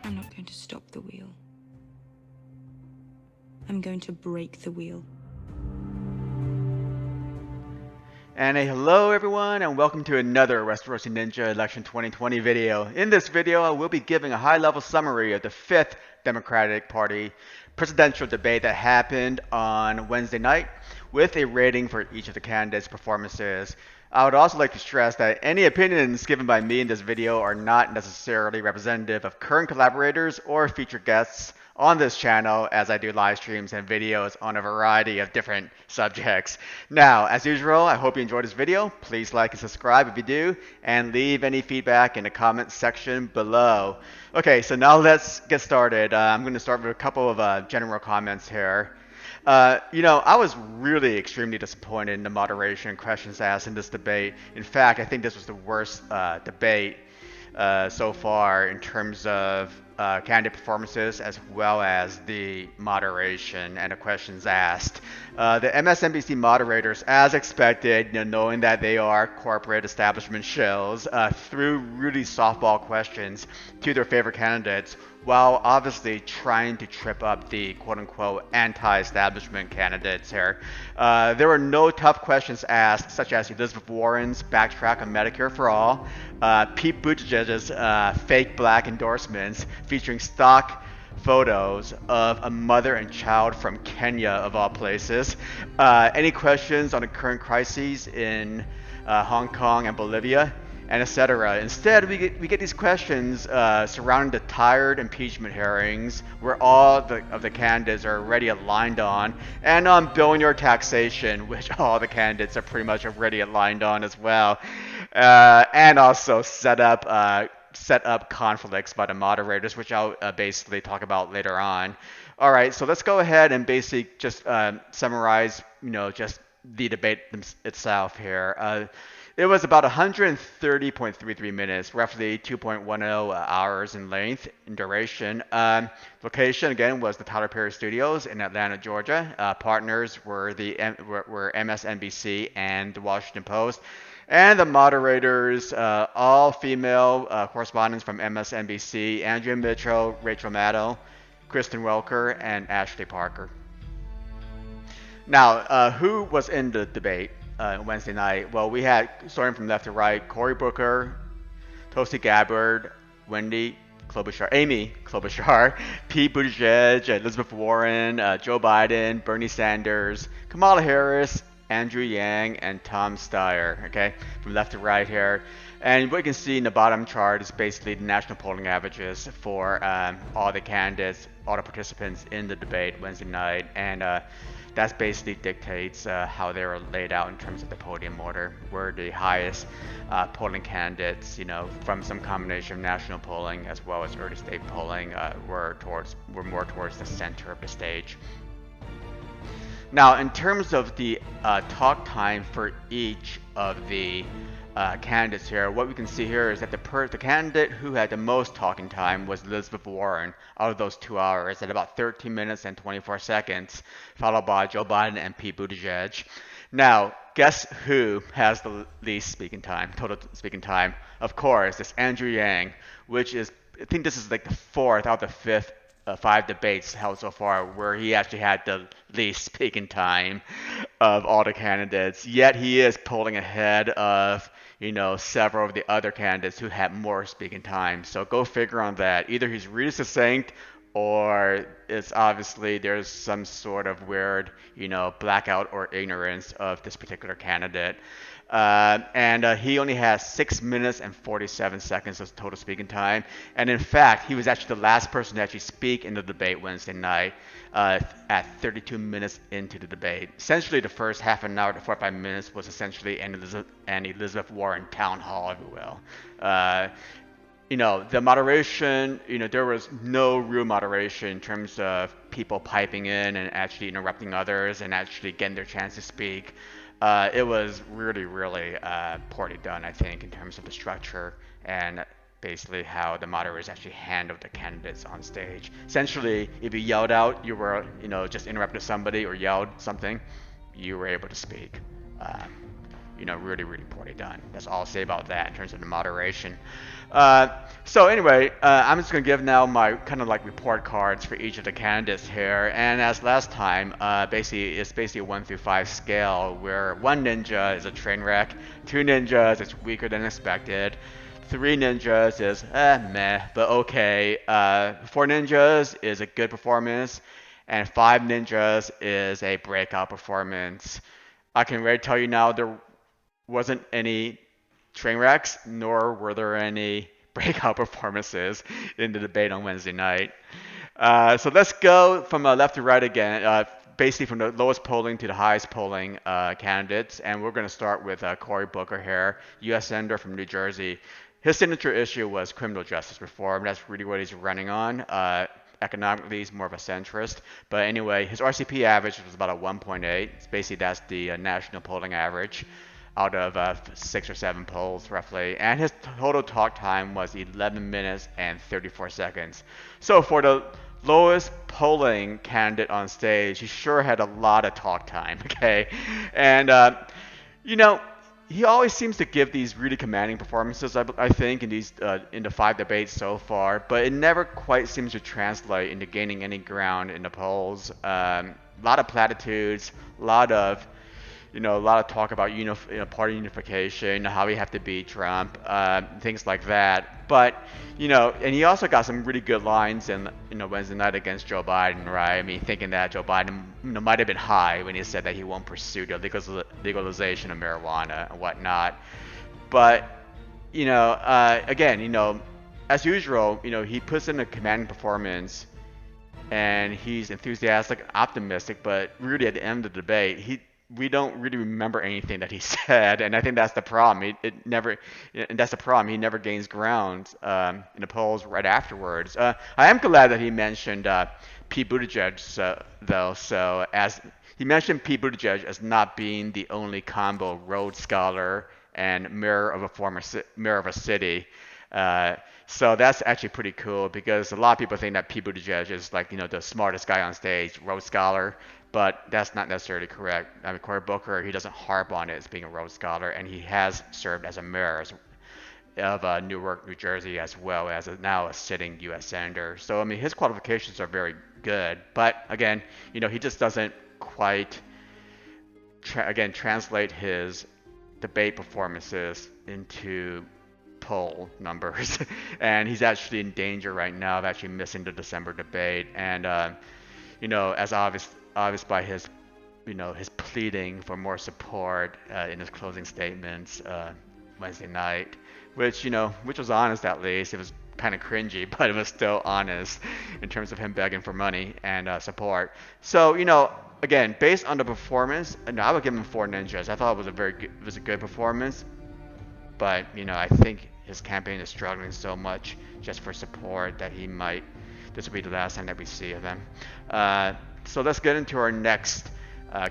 I'm not going to stop the wheel. I'm going to break the wheel. And a hello everyone, and welcome to another Westerosi Ninja Election 2020 video. In this video, I will be giving a high-level summary of the 5th Democratic Party presidential debate that happened on Wednesday night, with a rating for each of the candidates' performances. I would also like to stress that any opinions given by me in this video are not necessarily representative of current collaborators or featured guests on this channel, as I do live streams and videos on a variety of different subjects. Now, as usual, I hope you enjoyed this video. Please like and subscribe if you do, and leave any feedback in the comment section below. Okay, so now let's get started. I'm going to start with a couple of general comments here. I was really extremely disappointed in the moderation questions asked in this debate. In fact, I think this was the worst debate so far in terms of candidate performances, as well as the moderation and the questions asked. The MSNBC moderators, as expected, knowing that they are corporate establishment shills, threw really softball questions to their favorite candidates, while obviously trying to trip up the quote-unquote anti-establishment candidates here. There were no tough questions asked, such as Elizabeth Warren's backtrack on Medicare for All, Pete Buttigieg's fake black endorsements featuring stock photos of a mother and child from Kenya, of all places, any questions on the current crises in Hong Kong and Bolivia, and etc. Instead, we get these questions surrounding the tired impeachment hearings, where all of the candidates are already aligned on, and on billionaire taxation, which all the candidates are pretty much already aligned on as well, and also set up conflicts by the moderators, which I'll basically talk about later on. All right, so let's go ahead and basically just summarize, just the debate itself here. It was about 130.33 minutes, roughly 2.10 hours in length, in duration. Location, again, was the Tyler Perry Studios in Atlanta, Georgia. Partners were MSNBC and the Washington Post. And the moderators, all female correspondents from MSNBC: Andrea Mitchell, Rachel Maddow, Kristen Welker, and Ashley Parker. Now, who was in the debate Wednesday night? Well, we had, starting from left to right, Cory Booker, Tulsi Gabbard, Amy Klobuchar, Pete Buttigieg, Elizabeth Warren, Joe Biden, Bernie Sanders, Kamala Harris, Andrew Yang, and Tom Steyer, okay, from left to right here. And what you can see in the bottom chart is basically the national polling averages for all the candidates, all the participants in the debate Wednesday night, and that basically dictates how they were laid out in terms of the podium order, where the highest polling candidates, from some combination of national polling as well as early state polling, were more towards the center of the stage. Now, in terms of the talk time for each of the candidates here, what we can see here is that the candidate who had the most talking time was Elizabeth Warren, out of those 2 hours, at about 13 minutes and 24 seconds, followed by Joe Biden and Pete Buttigieg. Now, guess who has the least speaking time, total speaking time? Of course, it's Andrew Yang, which is, I think this is like the 4th out of the 5th 5 debates held so far where he actually had the least speaking time of all the candidates. Yet he is pulling ahead of, several of the other candidates who had more speaking time. So go figure on that. Either he's really succinct, or it's obviously there's some sort of weird, blackout or ignorance of this particular candidate. And he only has 6 minutes and 47 seconds of total speaking time. And in fact, he was actually the last person to actually speak in the debate Wednesday night at 32 minutes into the debate. Essentially, the first half an hour to 45 minutes was essentially an Elizabeth Warren town hall, if you will. The moderation, there was no real moderation in terms of people piping in and actually interrupting others and actually getting their chance to speak. It was really, really poorly done, I think, in terms of the structure and basically how the moderators actually handled the candidates on stage. Essentially, if you yelled out, you were, just interrupted somebody or yelled something, you were able to speak. really, really poorly done. That's all I'll say about that in terms of the moderation. Uh, so anyway, I'm just gonna give now my kind of like report cards for each of the candidates here. And as last time, basically it's basically a 1 through 5 scale where 1 ninja is a train wreck, 2 ninjas is weaker than expected, 3 ninjas is meh but okay, 4 ninjas is a good performance, and 5 ninjas is a breakout performance. I can already tell you now there wasn't any train wrecks, nor were there any breakout performances in the debate on Wednesday night. So let's go from left to right again, basically from the lowest polling to the highest polling candidates. And we're going to start with Cory Booker here, U.S. Senator from New Jersey. His signature issue was criminal justice reform. That's really what he's running on. Economically, he's more of a centrist. But anyway, his RCP average was about a 1.8. Basically, that's the national polling average out of 6 or 7 polls roughly, and his total talk time was 11 minutes and 34 seconds. So for the lowest polling candidate on stage, he sure had a lot of talk time, okay? And, you know, he always seems to give these really commanding performances, I think, in the 5 debates so far, but it never quite seems to translate into gaining any ground in the polls. A lot of platitudes, a lot of talk about party unification, how we have to beat Trump, things like that. But and he also got some really good lines in Wednesday night against Joe Biden, right? I mean, thinking that Joe Biden might have been high when he said that he won't pursue the legalization of marijuana and whatnot. But again, as usual, he puts in a commanding performance and he's enthusiastic, optimistic, but really at the end of the debate, we don't really remember anything that he said, and I think that's the problem. And that's the problem. He never gains ground in the polls right afterwards. I am glad that he mentioned Pete Buttigieg, though. So as he mentioned Pete Buttigieg as not being the only combo Rhodes Scholar and mayor of a city. So that's actually pretty cool because a lot of people think that Pete Buttigieg is like the smartest guy on stage, Rhodes Scholar, but that's not necessarily correct. I mean, Cory Booker, he doesn't harp on it as being a Rhodes Scholar, and he has served as a mayor of Newark, New Jersey, as well as now a sitting U.S. senator. So I mean, his qualifications are very good, but again, he just doesn't quite translate his debate performances into poll numbers. And he's actually in danger right now of actually missing the December debate. And as obvious by his his pleading for more support in his closing statements Wednesday night, which was honest. At least it was kind of cringy, but it was still honest in terms of him begging for money and support. So again, based on the performance, I would give him 4 ninjas. I thought it was a good performance, but I think his campaign is struggling so much just for support that this will be the last time that we see of him. So let's get into our next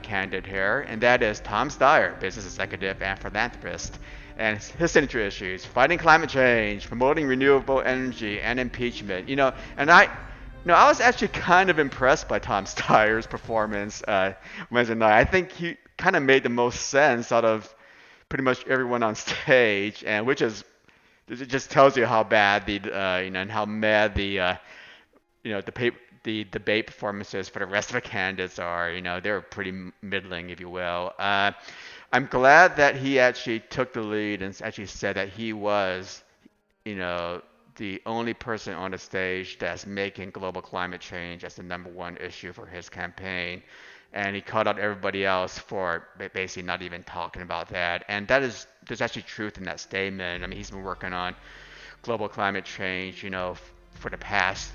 candidate here, and that is Tom Steyer, business executive and philanthropist. And his signature issues: fighting climate change, promoting renewable energy, and impeachment. And I was actually kind of impressed by Tom Steyer's performance Wednesday night. I think he kind of made the most sense out of pretty much everyone on stage, and it just tells you how bad and how mad the debate performances for the rest of the candidates are. They're pretty middling, if you will. I'm glad that he actually took the lead and actually said that he was, the only person on the stage that's making global climate change as the #1 issue for his campaign. And he called out everybody else for basically not even talking about that. And there's actually truth in that statement. I mean, he's been working on global climate change, for the past,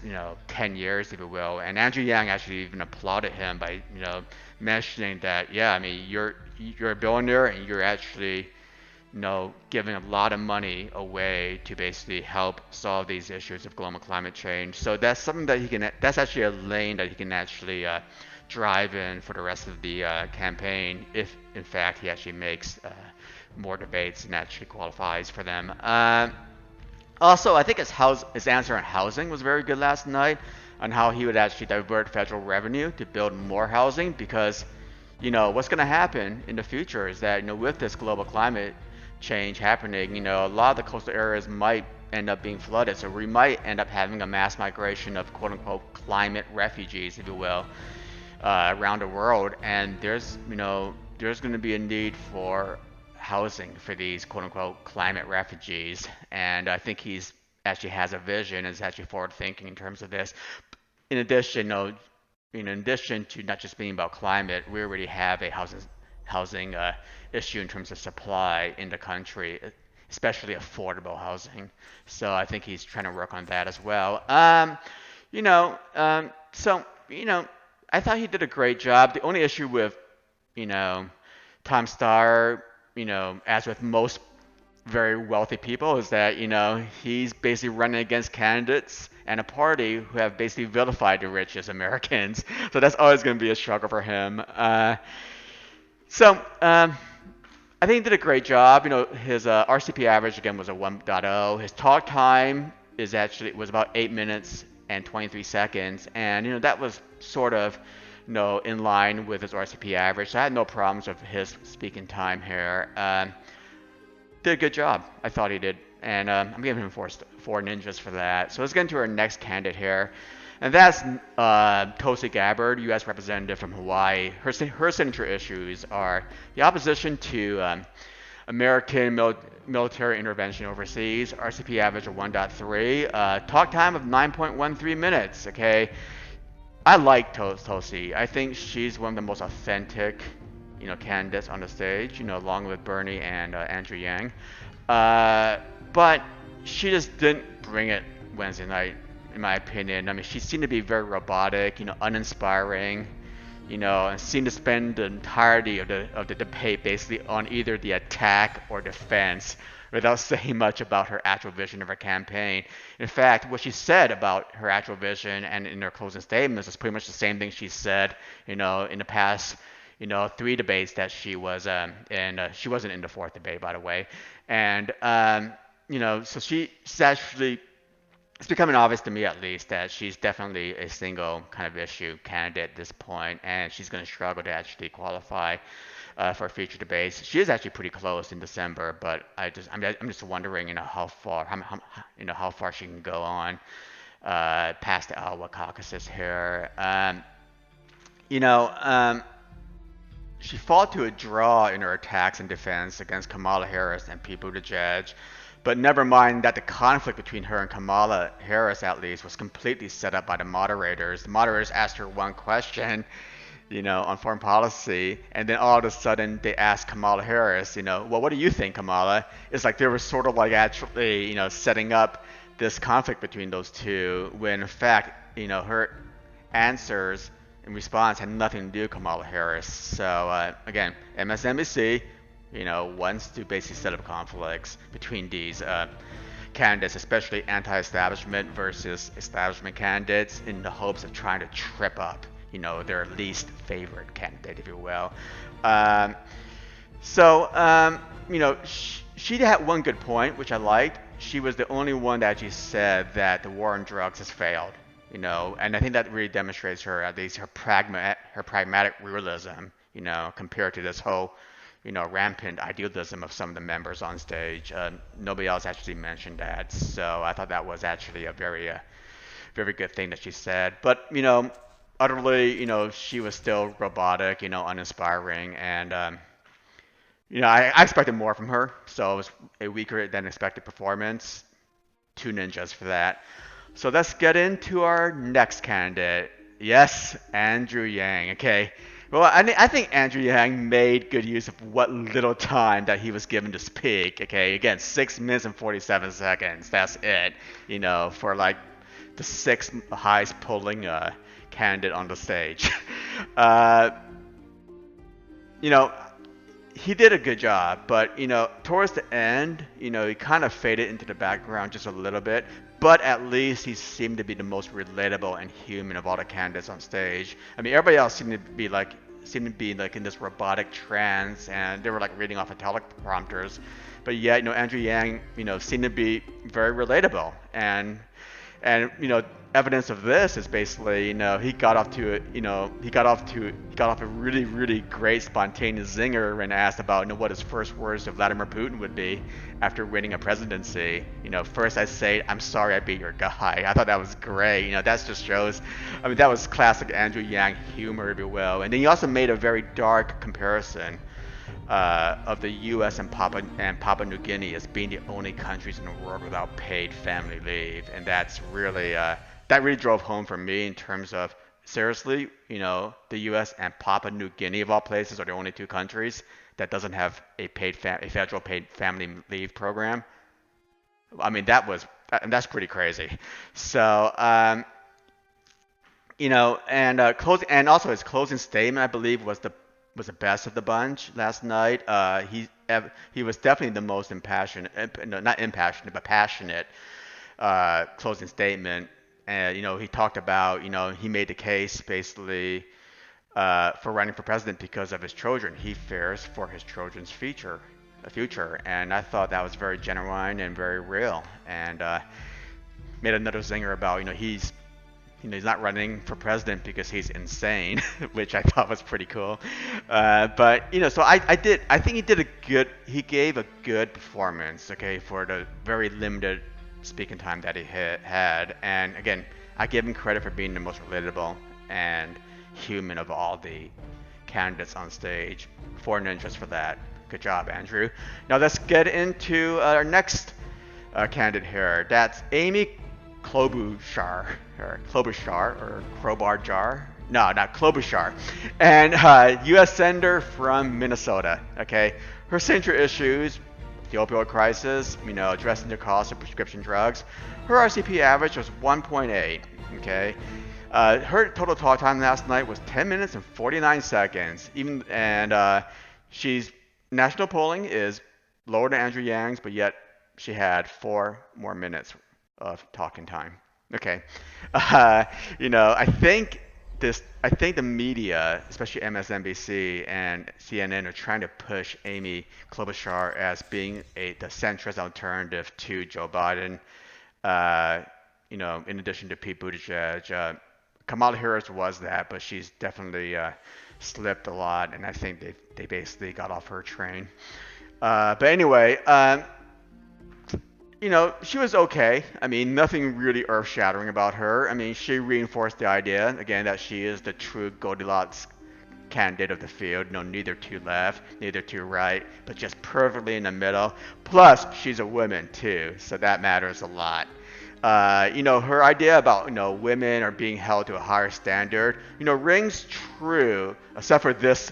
10 years, if you will. And Andrew Yang actually even applauded him by, mentioning that, yeah, I mean, you're a billionaire and you're actually, giving a lot of money away to basically help solve these issues of global climate change. So that's something that that's actually a lane that he can actually drive in for the rest of the campaign, if in fact he actually makes more debates and actually qualifies for them. Also, I think his answer on housing was very good last night, on how he would actually divert federal revenue to build more housing, because what's going to happen in the future is that, with this global climate change happening, a lot of the coastal areas might end up being flooded. So we might end up having a mass migration of quote unquote climate refugees, if you will, around the world. And there's going to be a need for housing for these quote unquote climate refugees. And I think he's actually has a vision, is actually forward thinking in terms of this. In addition, in addition to not just being about climate, we already have a housing issue in terms of supply in the country, especially affordable housing. So I think he's trying to work on that as well. So I thought he did a great job. The only issue with you know Tom Starr, as with most very wealthy people, is that he's basically running against candidates and a party who have basically vilified the richest Americans. So that's always going to be a struggle for him. So I think he did a great job. His RCP average again was a 1.0. His talk time was about 8 minutes and 23 seconds, and that was sort of in line with his RCP average. So I had no problems with his speaking time here. Did a good job. I thought he did, and I'm giving him four ninjas for that. So let's get into our next candidate here, and that's Tulsi Gabbard, U.S. representative from Hawaii. Her signature issues are the opposition to American military intervention overseas, RCP average of 1.3, talk time of 9.13 minutes. Okay, I like Tulsi. I think she's one of the most authentic, candidates on the stage, along with Bernie and Andrew Yang. But she just didn't bring it Wednesday night, in my opinion. I mean, she seemed to be very robotic, uninspiring, and seemed to spend the entirety of the debate basically on either the attack or defense, without saying much about her actual vision of her campaign. In fact, what she said about her actual vision and in her closing statements is pretty much the same thing she said, in the past, 3 debates that she was in. She wasn't in the 4th debate, by the way. And so she's actually, it's becoming obvious to me at least that she's definitely a single kind of issue candidate at this point, and she's going to struggle to actually qualify for future debates. She is actually pretty close in December, but I'm just wondering, how far she can go on past the Iowa caucuses here. You know, she fought to a draw in her attacks and defense against Kamala Harris and Pete Buttigieg. But never mind that the conflict between her and Kamala Harris, at least, was completely set up by the moderators. The moderators asked her one question, on foreign policy, and then all of a sudden they asked Kamala Harris, well, what do you think, Kamala? It's like they were sort of like actually, setting up this conflict between those two, when in fact, her answers in response had nothing to do with Kamala Harris. So again, MSNBC, wants to basically set up conflicts between these candidates, especially anti-establishment versus establishment candidates, in the hopes of trying to trip up, their least favorite candidate, if you will. She had one good point, which I liked. She was the only one that actually said that the war on drugs has failed. And I think that really demonstrates at least her pragmatic realism, compared to this whole, rampant idealism of some of the members on stage. Nobody else actually mentioned that, so I thought that was actually a very, very good thing that she said. But utterly, she was still robotic, uninspiring, and I expected more from her, so it was a weaker than expected performance. 2 ninjas for that. So let's get into our next candidate. Yes, Andrew Yang. Okay. Well, I think Andrew Yang made good use of what little time that he was given to speak. Okay. Again, 6 minutes and 47 seconds. That's it. For like the 6th highest polling candidate on the stage. You know, he did a good job, but towards the end, he kind of faded into the background just a little bit. But at least he seemed to be the most relatable and human of all the candidates on stage. I mean, everybody else seemed to be like in this robotic trance, and they were like reading off of teleprompters. But yet, Andrew Yang, seemed to be very relatable, and And evidence of this is basically, he got off to a, he got off a really, really great spontaneous zinger when asked about, what his first words to Vladimir Putin would be after winning a presidency. First I say, I'm sorry I beat your guy. I thought that was great. That just shows, I mean, that was classic Andrew Yang humor, if you will. And then he also made a very dark comparison of the U.S. and Papua New Guinea as being the only countries in the world without paid family leave, and that's really that really drove home for me in terms of seriously, the U.S. and Papua New Guinea of all places are the only two countries that doesn't have a federal paid family leave program. I mean, that's pretty crazy. So and also his closing statement, I believe, was the best of the bunch last night. He was definitely the most impassioned, no, not impassioned, but passionate closing statement. And he talked about, he made the case basically for running for president because of his children. He fears for his children's future, and I thought that was very genuine and very real. And made another zinger about, he's not running for president because he's insane, which I thought was pretty cool. But so I think he gave a good performance, okay, for the very limited speaking time that he had. And again, I give him credit for being the most relatable and human of all the candidates on stage. 4 ninjas for that. Good job, Andrew. Now let's get into our next candidate here. That's Amy Klobuchar, or Crowbar Jar. No, not Klobuchar. And U.S. Senator from Minnesota. Okay, her central issues: the opioid crisis, addressing the cost of prescription drugs. Her RCP average was 1.8. Okay, her total talk time last night was 10 minutes and 49 seconds. She's national polling is lower than Andrew Yang's, but yet she had 4 more minutes of talking time. Okay, I think the media, especially MSNBC and CNN, are trying to push Amy Klobuchar as being the centrist alternative to Joe Biden. In addition to Pete Buttigieg, Kamala Harris was that, but she's definitely slipped a lot, and I think they basically got off her train. But anyway, she was okay. I mean, nothing really earth-shattering about her. I mean, she reinforced the idea, again, that she is the true Goldilocks candidate of the field. Neither too left, neither too right, but just perfectly in the middle. Plus, she's a woman, too, so that matters a lot. Her idea about, women are being held to a higher standard, rings true, except for this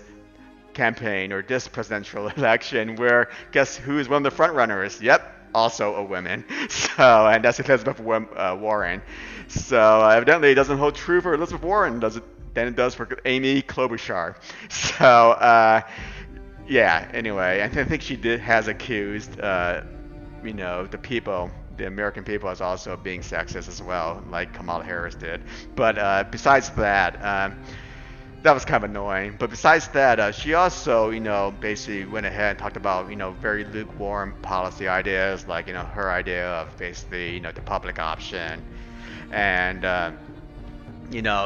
campaign or this presidential election, where guess who is one of the front runners? Yep, also a woman. So, and that's Elizabeth Warren. So evidently it doesn't hold true for Elizabeth Warren, does it? Than it does for Amy Klobuchar. So yeah. Anyway, I think she has accused the American people, as also being sexist as well, like Kamala Harris did. But besides that. That was kind of annoying. But besides that, she also, basically went ahead and talked about, very lukewarm policy ideas, like, her idea of basically, the public option. And,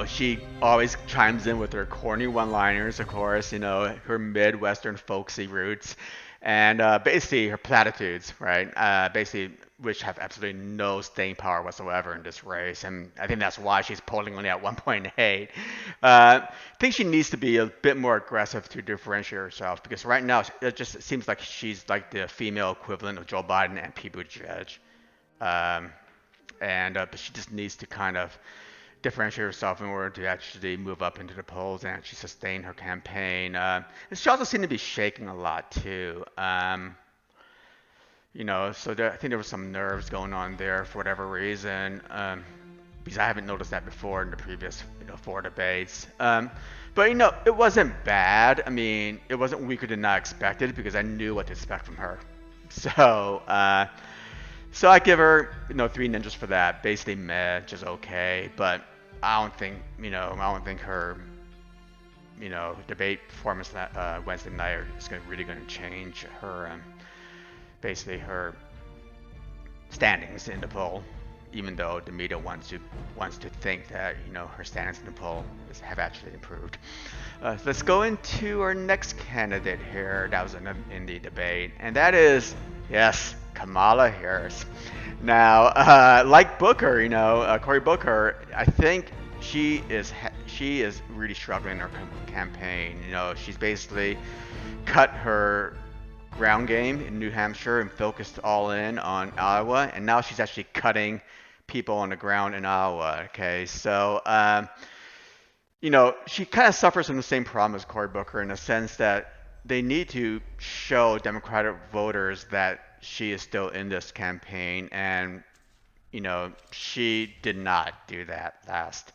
she always chimes in with her corny one-liners, of course, her Midwestern folksy roots, and basically her platitudes, right? Basically, which have absolutely no staying power whatsoever in this race, and I think that's why she's polling only at 1.8. I think she needs to be a bit more aggressive to differentiate herself, because right now it just seems like she's like the female equivalent of Joe Biden and Pete Buttigieg. But she just needs to kind of differentiate herself in order to actually move up into the polls and actually sustain her campaign. And she also seemed to be shaking a lot too. So I think there was some nerves going on there for whatever reason. Because I haven't noticed that before in the previous 4 debates. But it wasn't bad. I mean, it wasn't weaker than I expected because I knew what to expect from her. So I give her 3 ninjas for that. Basically meh, just okay. But I don't think her debate performance Wednesday night is really going to change her basically her standings in the poll. even though the media wants to think that her standings in the poll have actually improved. Let's go into our next candidate here that was in the debate, and that is, yes, Kamala Harris. Now, like Booker, Cory Booker, I think she is really struggling in her campaign. She's basically cut her ground game in New Hampshire and focused all in on Iowa, and now she's actually cutting people on the ground in Iowa. Okay, so she kind of suffers from the same problem as Cory Booker in the sense that they need to show Democratic voters that she is still in this campaign, and she did not do that last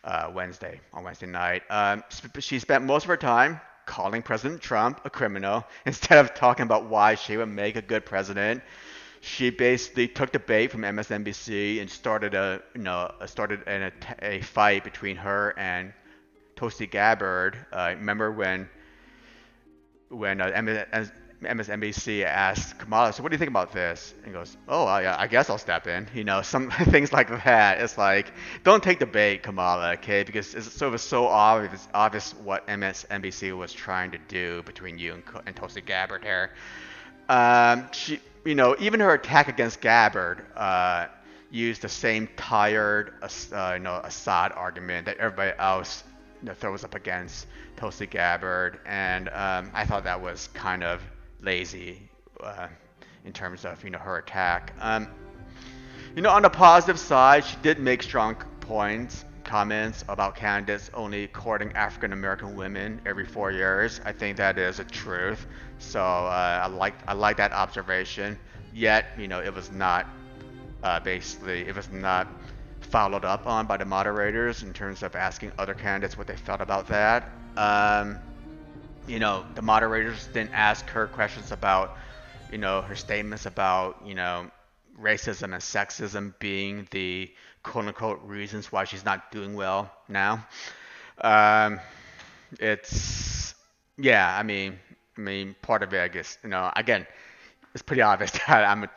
on Wednesday night. She spent most of her time calling President Trump a criminal instead of talking about why she would make a good president. She basically took the bait from MSNBC and started a fight between her and Tulsi Gabbard. Remember when MSNBC asked Kamala, "So what do you think about this?" And he goes, "Oh, I guess I'll step in." Some things like that. It's like, don't take the bait, Kamala, okay? Because it was so obvious what MSNBC was trying to do between you and Tulsi Gabbard here. Even her attack against Gabbard used the same tired, Assad argument that everybody else throws up against Tulsi Gabbard, and I thought that was kind of lazy in terms of her attack. On the positive side, she did make strong comments about candidates only courting African American women every 4 years. I think that is a truth. So I like that observation. Yet it was not followed up on by the moderators in terms of asking other candidates what they felt about that. The moderators didn't ask her questions about, her statements about, racism and sexism being the quote unquote reasons why she's not doing well now. It's, yeah, part of it, I guess, again, it's pretty obvious that I was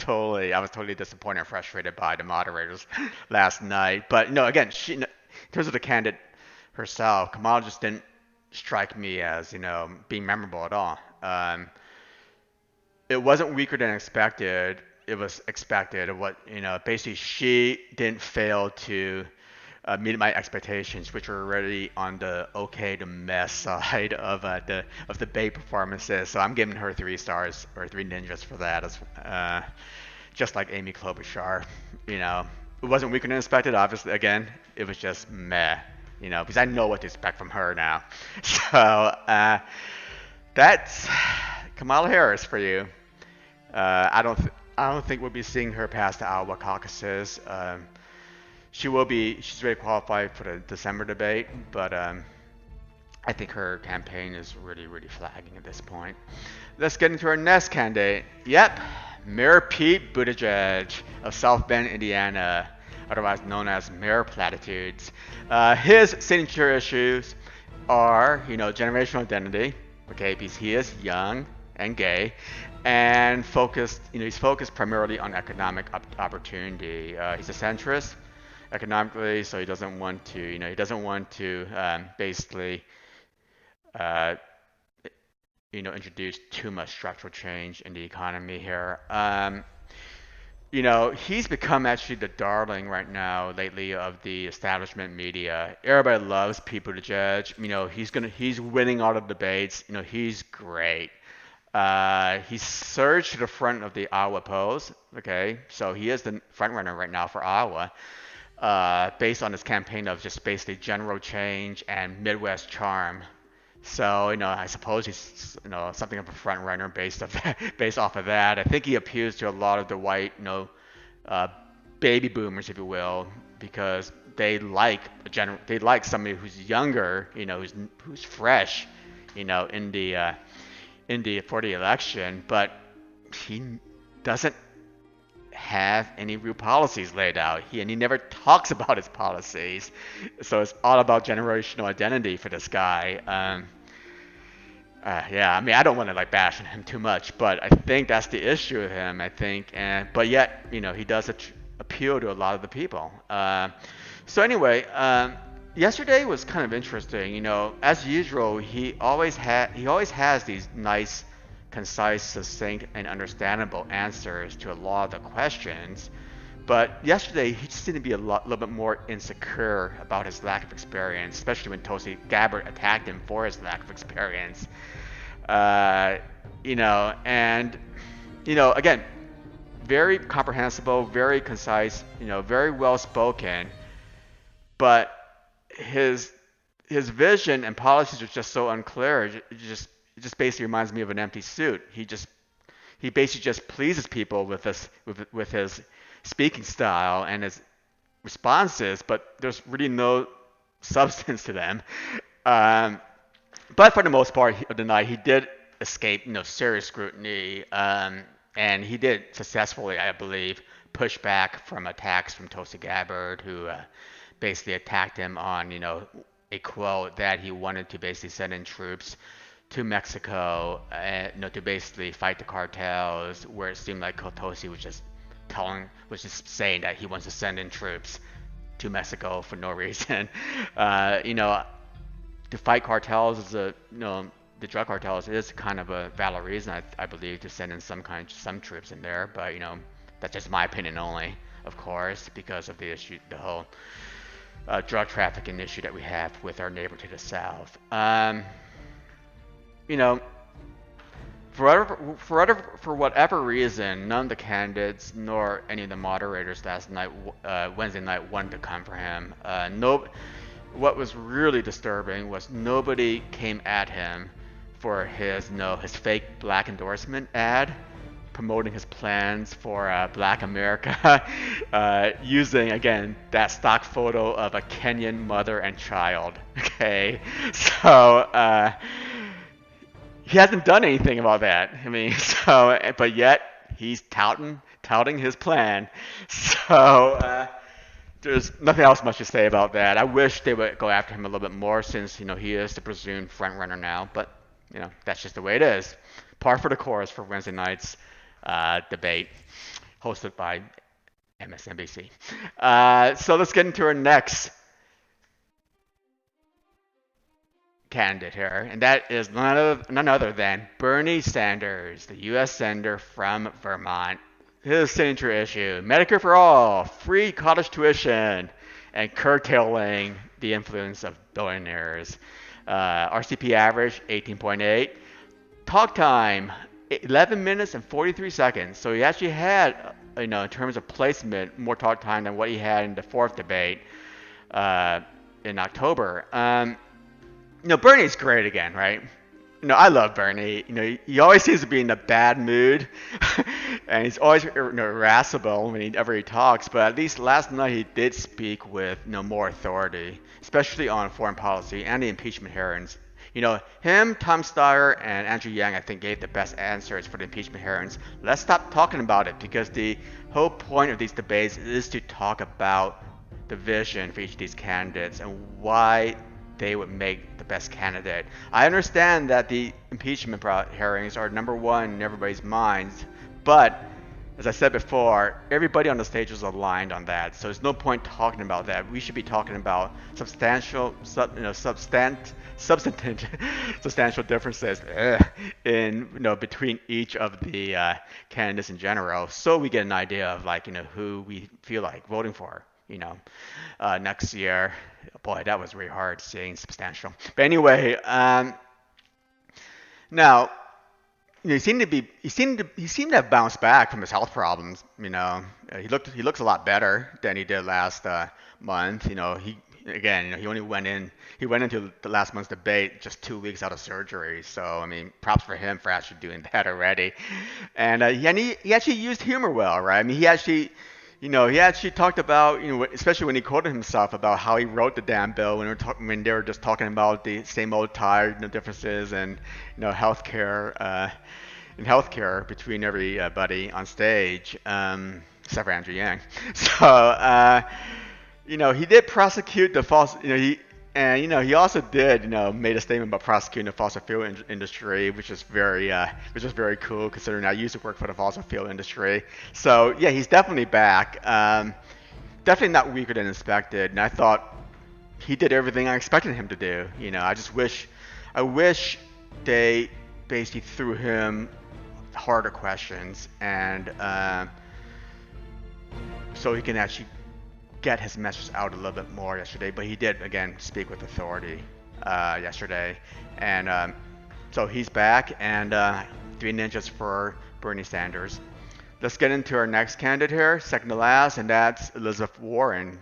totally disappointed and frustrated by the moderators last night. But again, in terms of the candidate herself, Kamala just didn't strike me as being memorable at all. It wasn't weaker than expected. It was expected. Basically she didn't fail to meet my expectations, which were already on the okay to mess side of the debate performances. So I'm giving her 3 stars or 3 ninjas for that, just like Amy Klobuchar. It wasn't weaker than expected. Obviously, again, it was just meh. Because I know what to expect from her now. So that's Kamala Harris for you. I don't think we'll be seeing her past the Iowa caucuses. She's very qualified for the December debate, but I think her campaign is really, really flagging at this point. Let's get into our next candidate. Yep, Mayor Pete Buttigieg of South Bend, Indiana, otherwise known as Mayor Platitudes. His signature issues are, generational identity, okay, because he is young and gay, and he's focused primarily on economic opportunity. He's a centrist economically, so he doesn't want to, basically, introduce too much structural change in the economy here. He's become actually the darling right now lately of the establishment media. Everybody loves Pete Buttigieg. He's winning all the debates. He's great. He surged to the front of the Iowa polls. Okay, so he is the front runner right now for Iowa, based on his campaign of just basically general change and Midwest charm. So I suppose he's something of a front runner based off of that. I think he appeals to a lot of the white baby boomers, if you will, because they like somebody who's younger, who's fresh, for the election, but he doesn't have any real policies laid out. He never talks about his policies, so it's all about generational identity for this guy. I don't want to bash on him too much, but I think that's the issue with him. But yet, he does appeal to a lot of the people. So anyway, yesterday was kind of interesting. As usual, he always has these nice, concise, succinct, and understandable answers to a lot of the questions. But yesterday, he just seemed to be little bit more insecure about his lack of experience, especially when Tulsi Gabbard attacked him for his lack of experience. Uh, and again, very comprehensible, very concise, very well spoken, but his his vision and policies are just so unclear. It just basically reminds me of an empty suit. He basically just pleases people with his speaking style and his responses, but there's really no substance to them. Um, but for the most part of the night, he did escape, serious scrutiny, and he did successfully, I believe, push back from attacks from Tulsi Gabbard, who basically attacked him on, a quote that he wanted to basically send in troops to Mexico, to basically fight the cartels, where it seemed like Tulsi was just saying that he wants to send in troops to Mexico for no reason. To fight cartels the drug cartels is kind of a valid reason, I believe, to send in some troops in there. But that's just my opinion only, of course, because of the issue, the whole drug trafficking issue that we have with our neighbor to the south. You know, for whatever reason, none of the candidates nor any of the moderators Wednesday night, wanted to come for him. What was really disturbing was nobody came at him for his fake black endorsement ad promoting his plans for Black America, using again that stock photo of a Kenyan mother and child. Okay, so he hasn't done anything about that. I mean, but yet he's touting his plan. So there's nothing else much to say about that. I wish they would go after him a little bit more, since he is the presumed front runner now. But that's just the way it is. Par for the course for Wednesday night's debate, hosted by MSNBC. So let's get into our next candidate here, and that is none other than Bernie Sanders, the U.S. Senator from Vermont. His signature issue: Medicare for all, free college tuition, and curtailing the influence of billionaires. RCP average 18.8. Talk time 11 minutes and 43 seconds. So he actually had, in terms of placement, more talk time than what he had in the fourth debate in October. Bernie's great again, right? I love Bernie. He always seems to be in a bad mood, and he's always irascible whenever he talks. But at least last night he did speak with more authority, especially on foreign policy and the impeachment hearings. Him, Tom Steyer, and Andrew Yang, I think, gave the best answers for the impeachment hearings. Let's stop talking about it, because the whole point of these debates is to talk about the vision for each of these candidates and why they would make the best candidate. I understand that the impeachment hearings are number one in everybody's minds, but as I said before, everybody on the stage is aligned on that, so there's no point talking about that. We should be talking about substantial differences in between each of the candidates in general, so we get an idea of who we feel like voting for next year. Boy, that was really hard saying substantial. But anyway, now he seemed to have bounced back from his health problems. He looks a lot better than he did last month. He went into the last month's debate just 2 weeks out of surgery. So I mean, props for him for actually doing that already. And he actually used humor well, right? I mean, he actually talked about, especially when he quoted himself about how he wrote the damn bill when they were just talking about the same old tired differences and healthcare between everybody on stage, except for Andrew Yang. So he did prosecute the false. And he also did made a statement about prosecuting the fossil fuel industry, which is very cool considering I used to work for the fossil fuel industry. So yeah, he's definitely back. Definitely not weaker than expected, and I thought he did everything I expected him to do. I wish they basically threw him harder questions and so he can actually get his message out a little bit more yesterday. But he did again speak with authority yesterday, and so he's back. And 3 ninjas for Bernie Sanders. Let's get into our next candidate here, second to last, and that's Elizabeth Warren,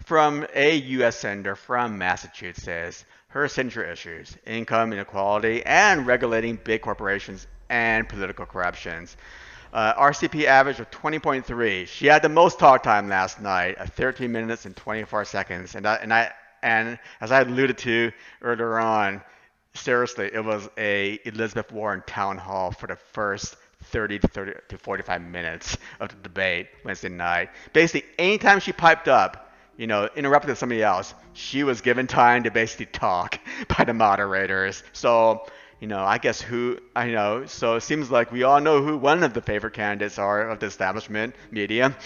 from a U.S. senator from Massachusetts. Her signature issues: income inequality and regulating big corporations and political corruptions. RCP average of 20.3. She had the most talk time last night, at 13 minutes and 24 seconds. And as I alluded to earlier on, seriously, it was a Elizabeth Warren town hall for the first 30 to 45 minutes of the debate Wednesday night. Basically, anytime she piped up, interrupted somebody else, she was given time to basically talk by the moderators. So I guess so it seems like we all know who one of the favorite candidates are of the establishment media.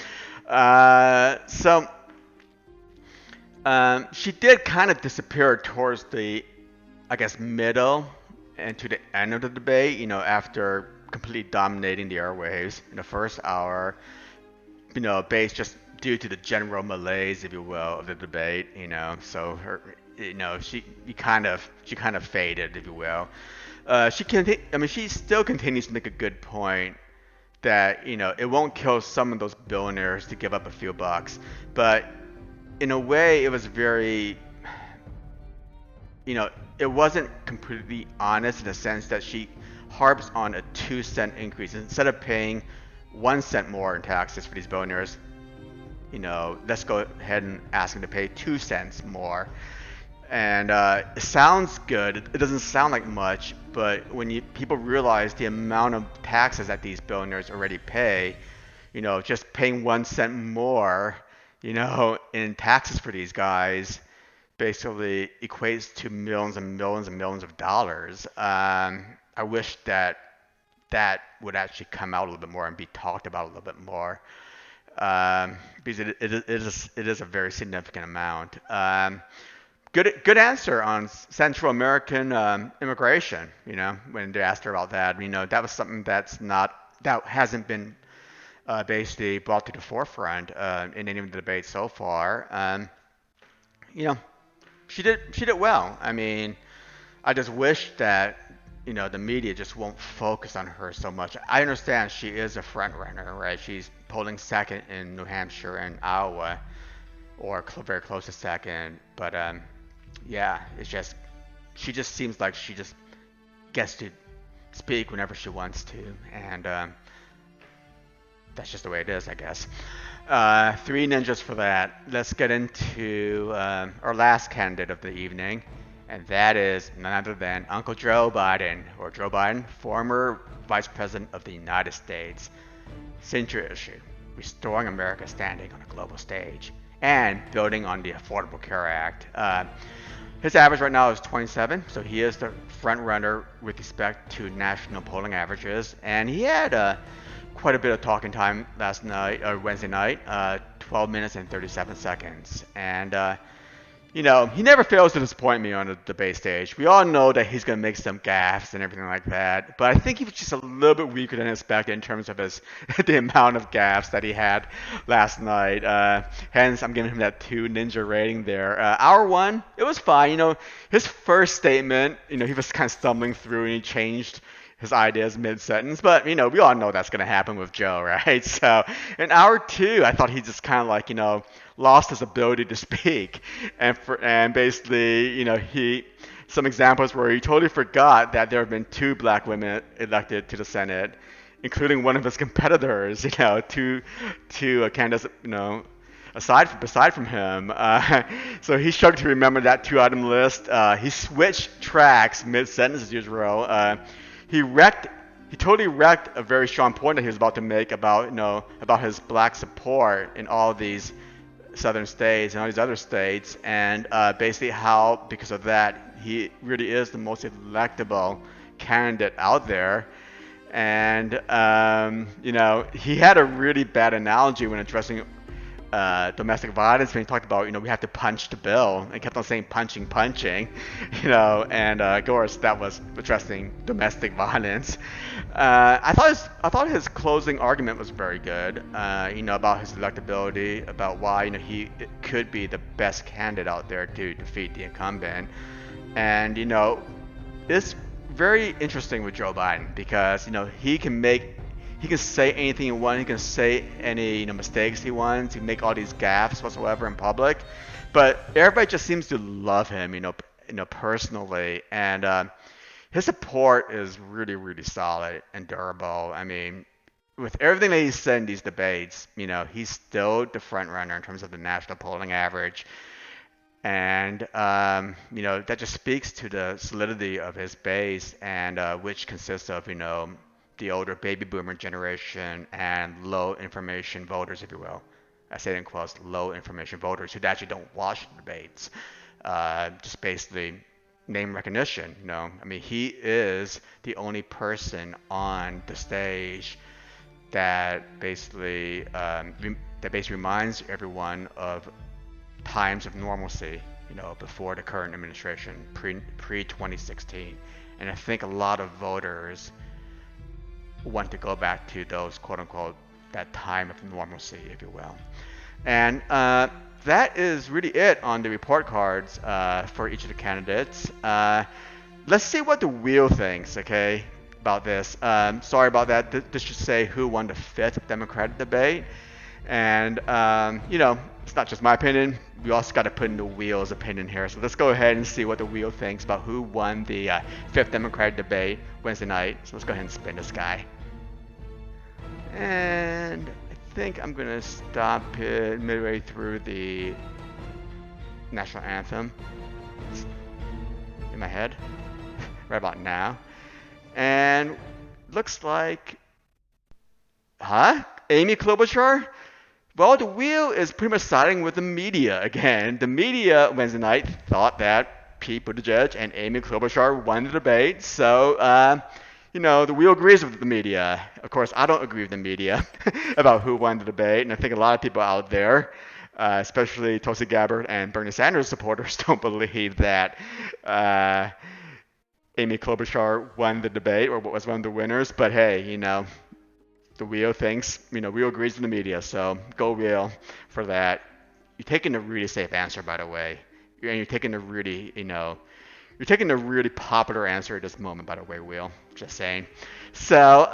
She did kind of disappear towards the, I guess, middle and to the end of the debate, after completely dominating the airwaves in the first hour, based just due to the general malaise, if you will, of the debate, so her, she kind of faded, if you will. She still continues to make a good point that it won't kill some of those billionaires to give up a few bucks, but in a way, it was very, it wasn't completely honest in the sense that she harps on a 2-cent increase instead of paying 1 cent more in taxes for these billionaires. Let's go ahead and ask them to pay 2 cents more. And it sounds good. It doesn't sound like much, but when people realize the amount of taxes that these billionaires already pay, just paying 1 cent more, in taxes for these guys basically equates to millions and millions and millions of dollars. I wish that would actually come out a little bit more and be talked about a little bit more, because it is a very significant amount. Good answer on Central American immigration. When they asked her about that, that was something that hasn't been basically brought to the forefront in any of the debates so far. She did well. I just wish that the media just won't focus on her so much. I understand she is a front runner, right? She's polling second in New Hampshire and Iowa, or very close to second. But yeah, she just seems like she just gets to speak whenever she wants to, and that's just the way it is, I guess. 3 ninjas for that. Let's get into our last candidate of the evening, and that is none other than Uncle Joe Biden, or Joe Biden, former Vice President of the United States. Signature issue: restoring America's standing on a global stage and building on the Affordable Care Act. His average right now is 27, so he is the front runner with respect to national polling averages, and he had quite a bit of talking time Wednesday night, 12 minutes and 37 seconds. And he never fails to disappoint me on the debate stage. We all know that he's going to make some gaffes and everything like that, but I think he was just a little bit weaker than expected in terms of the amount of gaffes that he had last night. Hence, I'm giving him that 2 ninja rating there. Hour 1, it was fine. His first statement, he was kind of stumbling through and he changed his ideas mid-sentence, but we all know that's going to happen with Joe, right? So in hour 2, I thought he just kind of like lost his ability to speak, and basically some examples where he totally forgot that there have been 2 black women elected to the Senate, including one of his competitors, two candidates, beside from him. So he struggled to remember that 2-item list. He switched tracks mid-sentence as usual. He totally wrecked a very strong point that he was about to make about his black support in all of these southern states and all these other states, and basically how, because of that, he really is the most electable candidate out there. And he had a really bad analogy when addressing domestic violence when he talked about, we have to punch the bill, and kept on saying punching, punching, and of course that was addressing domestic violence. I thought his closing argument was very good, about his electability, about why, he could be the best candidate out there to defeat the incumbent. And, it's very interesting with Joe Biden because, he can say anything he wants. He can say any mistakes he wants. He can make all these gaffes whatsoever in public, but everybody just seems to love him, personally, and his support is really, really solid and durable. I mean, with everything that he's said in these debates, he's still the front runner in terms of the national polling average. And that just speaks to the solidity of his base, and which consists of the older baby boomer generation and low information voters, if you will. I say it in quotes, low information voters who actually don't watch the debates, just basically name recognition. I mean, he is the only person on the stage that basically reminds everyone of times of normalcy, before the current administration, pre 2016. And I think a lot of voters want to go back to those, quote unquote, that time of normalcy, if you will. And that is really it on the report cards for each of the candidates. Let's see what the wheel thinks, okay, about this. Sorry about that. This should say who won the 5th Democratic debate. And, it's not just my opinion. We also got to put in the wheel's opinion here. So let's go ahead and see what the wheel thinks about who won the 5th Democratic debate Wednesday night. So let's go ahead and spin this guy. And I think I'm going to stop it midway through the national anthem in my head right about now. And looks like, Amy Klobuchar? Well, the wheel is pretty much siding with the media again. The media Wednesday night thought that Pete Buttigieg and Amy Klobuchar won the debate. So, the wheel agrees with the media. Of course, I don't agree with the media about who won the debate. And I think a lot of people out there, especially Tulsi Gabbard and Bernie Sanders supporters, don't believe that Amy Klobuchar won the debate or was one of the winners. But hey, the wheel thinks, wheel agrees with the media, so go wheel for that. You're taking a really safe answer, by the way. You're taking a really, you're taking a really popular answer at this moment, by the way, wheel. Just saying. So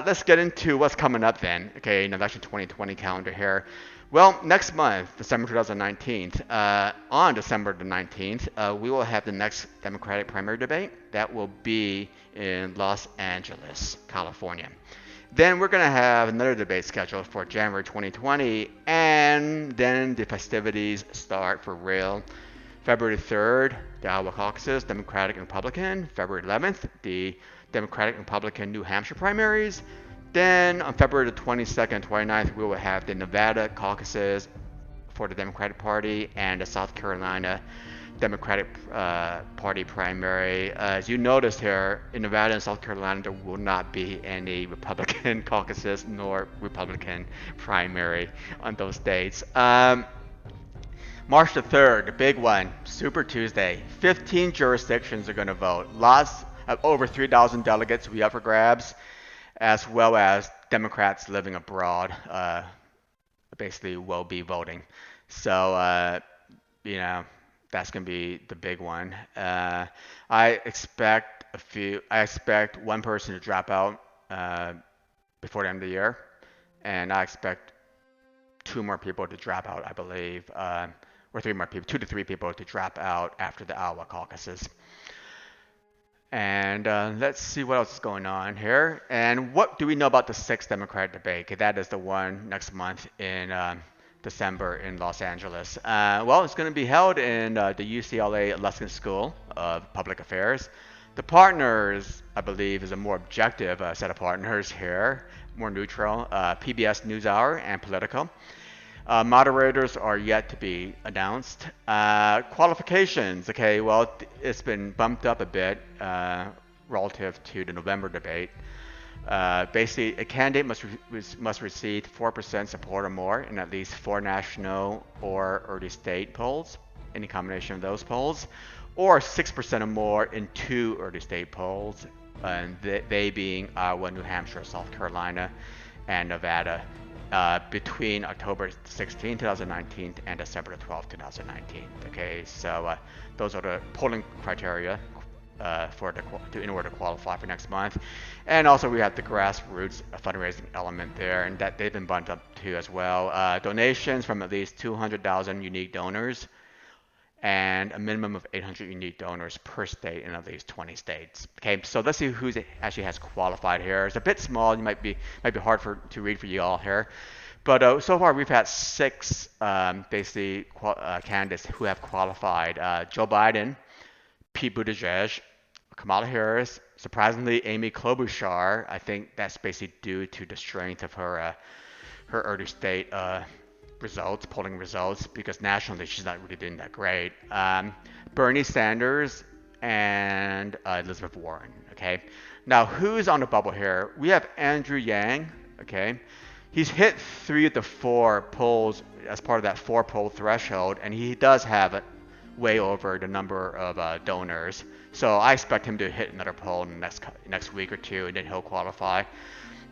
let's get into what's coming up then. Okay, election 2020 calendar here. Well, next month, December 2019, on December the 19th, we will have the next Democratic primary debate. That will be in Los Angeles, California. Then we're going to have another debate scheduled for January 2020, and then the festivities start for real. February 3rd, the Iowa caucuses, Democratic and Republican. February 11th, the Democratic and Republican New Hampshire primaries. Then on February the 22nd and 29th, we will have the Nevada caucuses for the Democratic Party and the South Carolina Democratic Party primary. As you noticed here, in Nevada and South Carolina, there will not be any Republican caucuses nor Republican primary on those dates. March the 3rd, the big one, Super Tuesday. 15 jurisdictions are going to vote. Lots of over 3,000 delegates will be up for grabs, as well as Democrats living abroad basically will be voting. So, that's going to be the big one. I expect one person to drop out before the end of the year, and I expect 2 more people to drop out, I believe, or 3 more people, 2 to 3 people to drop out after the Iowa caucuses. And let's see what else is going on here. And what do we know about the 6th Democratic debate? Okay, that is the one next month in December in Los Angeles. Well, it's going to be held in the UCLA Luskin School of Public Affairs. The partners, I believe, is a more objective set of partners here, more neutral, PBS NewsHour and Politico. Moderators are yet to be announced. Qualifications, okay, well, it's been bumped up a bit relative to the November debate. Basically, a candidate must receive 4% support or more in at least 4 national or early state polls, any combination of those polls, or 6% or more in 2 early state polls, and they being Iowa, New Hampshire, South Carolina, and Nevada, between October 16, 2019 and December 12, 2019. Okay, so those are the polling criteria in order to qualify for next month. And also we have the grassroots fundraising element there, and that they've been bumped up too as well. Donations from at least 200,000 unique donors, and a minimum of 800 unique donors per state in at least 20 states. Okay, so let's see who actually has qualified here. It's a bit small. It might be hard to read for you all here, but so far we've had 6 basically candidates who have qualified: Joe Biden, Pete Buttigieg, Kamala Harris, surprisingly Amy Klobuchar. I think that's basically due to the strength of her early state polling results, because nationally she's not really doing that great. Bernie Sanders and Elizabeth Warren. Okay, now who's on the bubble here? We have Andrew Yang. Okay, he's hit 3 of the 4 polls as part of that 4-poll threshold, and he does have way over the number of donors. So I expect him to hit another poll in the next week or 2, and then he'll qualify.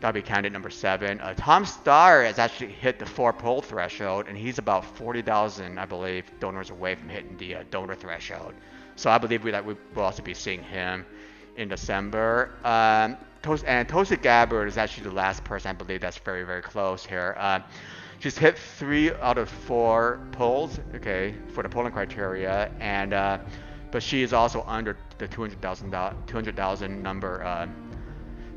That'll be candidate number 7. Tom Starr has actually hit the 4-poll threshold, and he's about 40,000, I believe, donors away from hitting the donor threshold. So I believe that we will also be seeing him in December. Tulsi Gabbard is actually the last person I believe that's very, very close here. She's hit 3 out of 4 polls, okay, for the polling criteria, and but she is also under the 200,000 number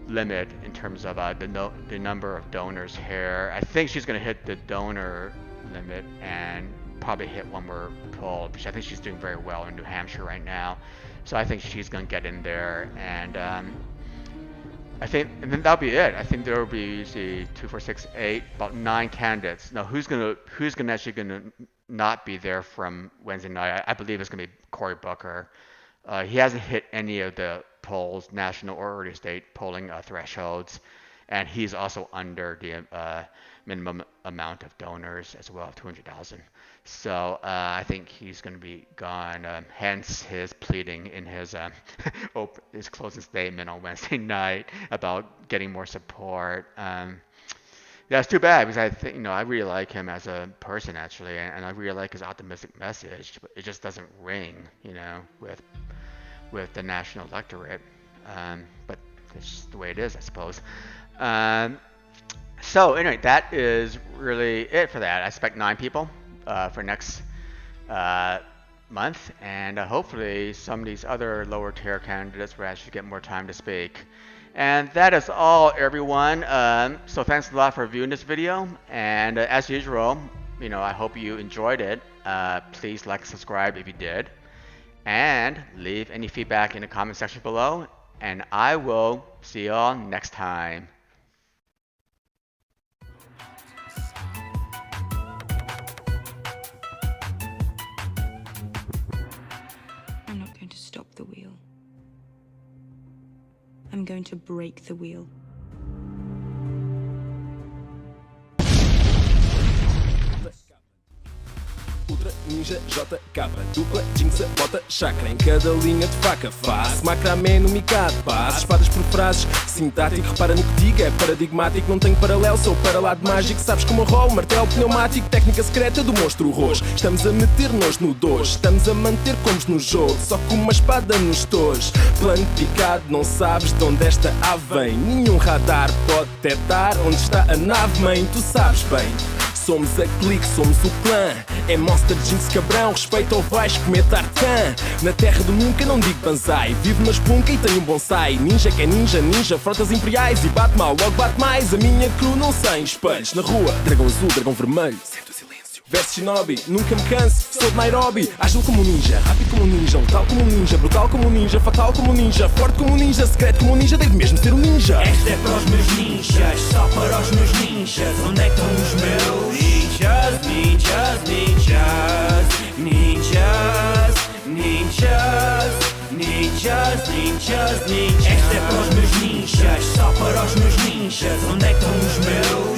limit in terms of the number of donors here. I think she's going to hit the donor limit and probably hit one more poll, because I think she's doing very well in New Hampshire right now. So I think she's going to get in there, and then that'll be it. I think there will be 2, 4, 6, 8, about 9 candidates. Now who's actually gonna not be there from Wednesday night? I believe it's gonna be Cory Booker. He hasn't hit any of the polls, national or early state polling thresholds, and he's also under the minimum amount of donors as well, 200,000. So I think he's going to be gone. Hence his pleading in his closing statement on Wednesday night about getting more support. Yeah, it's too bad, because I think I really like him as a person actually, and I really like his optimistic message. But it just doesn't ring, with the national electorate. But it's just the way it is, I suppose. So anyway, that is really it for that. I expect 9 people for next month, and hopefully some of these other lower tier candidates will actually get more time to speak. And that is all, everyone. So thanks a lot for viewing this video, and as usual, I hope you enjoyed it. Please like and subscribe if you did, and leave any feedback in the comment section below, and I will see you all next time. I'm not going to stop the wheel. I'm going to break the wheel. Ultra Ninja JK, dupla jinxa, bota chakra em cada linha de faca. Face, macramé no micado, base, espadas por frases. Sintático, repara no que digo, é paradigmático. Não tenho paralelo, sou para lá de mágico. Sabes como rolo, martelo pneumático. Técnica secreta do monstro roxo. Estamos a meter-nos no dojo, estamos a manter combos no jogo, só com uma espada nos tojos. Plano picado, não sabes de onde esta ave vem. Nenhum radar pode detectar onde está a nave, mãe, tu sabes bem. Somos a clique, somos o clã. É Monster Jinx cabrão, respeito ao vais comer tartan. Na terra do nunca não digo banzai. Vivo na espelunca e tenho um bonsai. Ninja que é ninja, ninja, frotas imperiais. E bate mal, logo bate mais. A minha crew não sem espelhos na rua. Dragão azul, dragão vermelho, sente o silêncio. Verso shinobi, nunca me canso, sou de Nairobi. Ágil como um ninja, rápido como um ninja. Letal como um ninja, brutal como um ninja. Fatal como um ninja, forte como um ninja. Secreto como um ninja, devo mesmo ser um ninja. Esta é para os meus ninjas, só para os meus ninjas. Onde é que estão os meus ninjas? trincheiras, onde é que estão os meus?